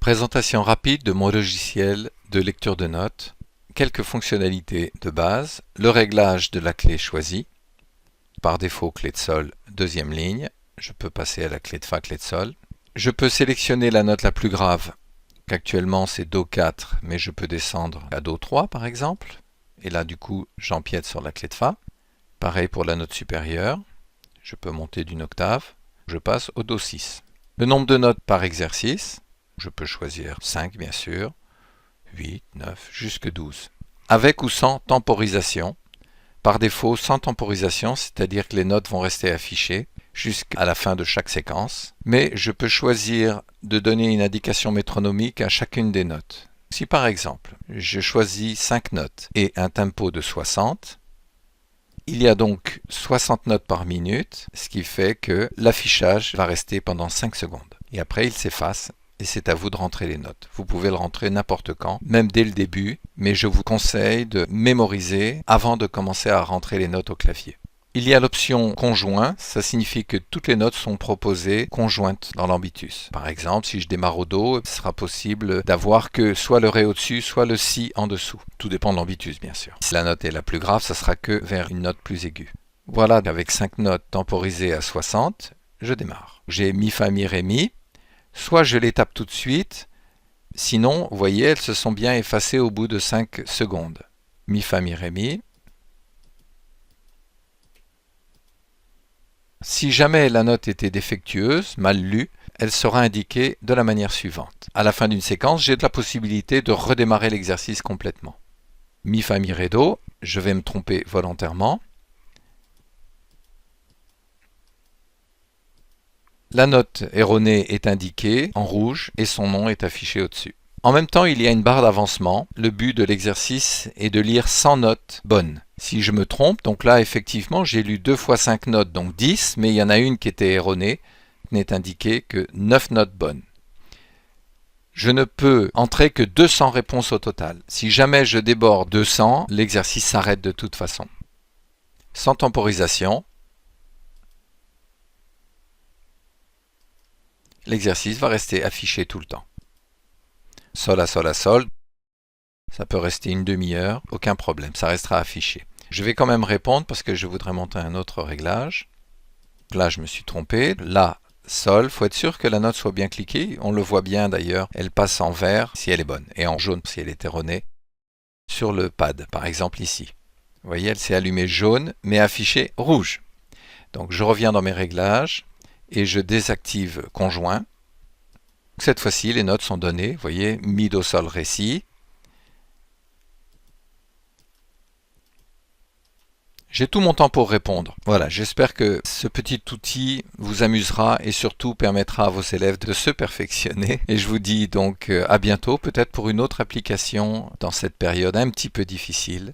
Présentation rapide de mon logiciel de lecture de notes. Quelques fonctionnalités de base. Le réglage de la clé choisie. Par défaut, clé de sol, deuxième ligne. Je peux passer à la clé de fa, clé de sol. Je peux sélectionner la note la plus grave, qu'actuellement c'est Do 4, mais je peux descendre à Do 3 par exemple. Et là du coup, j'empiète sur la clé de fa. Pareil pour la note supérieure. Je peux monter d'une octave. Je passe au Do 6. Le nombre de notes par exercice. Je peux choisir 5 bien sûr, 8, 9, jusque 12. Avec ou sans temporisation. Par défaut, sans temporisation, c'est-à-dire que les notes vont rester affichées jusqu'à la fin de chaque séquence. Mais je peux choisir de donner une indication métronomique à chacune des notes. Si par exemple, je choisis 5 notes et un tempo de 60, il y a donc 60 notes par minute, ce qui fait que l'affichage va rester pendant 5 secondes. Et après, il s'efface. Et c'est à vous de rentrer les notes. Vous pouvez le rentrer n'importe quand, même dès le début, mais je vous conseille de mémoriser avant de commencer à rentrer les notes au clavier. Il y a l'option conjoint, ça signifie que toutes les notes sont proposées conjointes dans l'ambitus. Par exemple, si je démarre au Do, il sera possible d'avoir que soit le Ré au-dessus, soit le Si en dessous. Tout dépend de l'ambitus, bien sûr. Si la note est la plus grave, ça sera que vers une note plus aiguë. Voilà, avec 5 notes temporisées à 60, je démarre. J'ai Mi, Fa, Mi, Ré, Mi. Soit je les tape tout de suite, sinon, vous voyez, elles se sont bien effacées au bout de 5 secondes. Mi, Fa, Mi, Ré, Mi. Si jamais la note était défectueuse, mal lue, elle sera indiquée de la manière suivante. À la fin d'une séquence, j'ai la possibilité de redémarrer l'exercice complètement. Mi, Fa, Mi, Ré, Do, je vais me tromper volontairement. La note erronée est indiquée en rouge et son nom est affiché au-dessus. En même temps, il y a une barre d'avancement. Le but de l'exercice est de lire 100 notes bonnes. Si je me trompe, donc là effectivement j'ai lu 2 fois 5 notes, donc 10, mais il y en a une qui était erronée, qui n'est indiquée que 9 notes bonnes. Je ne peux entrer que 200 réponses au total. Si jamais je déborde 200, l'exercice s'arrête de toute façon. Sans temporisation, l'exercice va rester affiché tout le temps. Sol à sol à sol, ça peut rester une demi-heure, aucun problème, ça restera affiché. Je vais quand même répondre parce que je voudrais monter un autre réglage. Là, je me suis trompé. Là, sol, il faut être sûr que la note soit bien cliquée. On le voit bien d'ailleurs, elle passe en vert si elle est bonne et en jaune si elle est erronée. Sur le pad, par exemple ici. Vous voyez, elle s'est allumée jaune mais affichée rouge. Donc je reviens dans mes réglages et je désactive conjoint. Cette fois-ci, les notes sont données. Vous voyez, Mi, Do, Sol, Ré, Si. J'ai tout mon temps pour répondre. Voilà, j'espère que ce petit outil vous amusera et surtout permettra à vos élèves de se perfectionner. Et je vous dis donc à bientôt, peut-être pour une autre application dans cette période un petit peu difficile.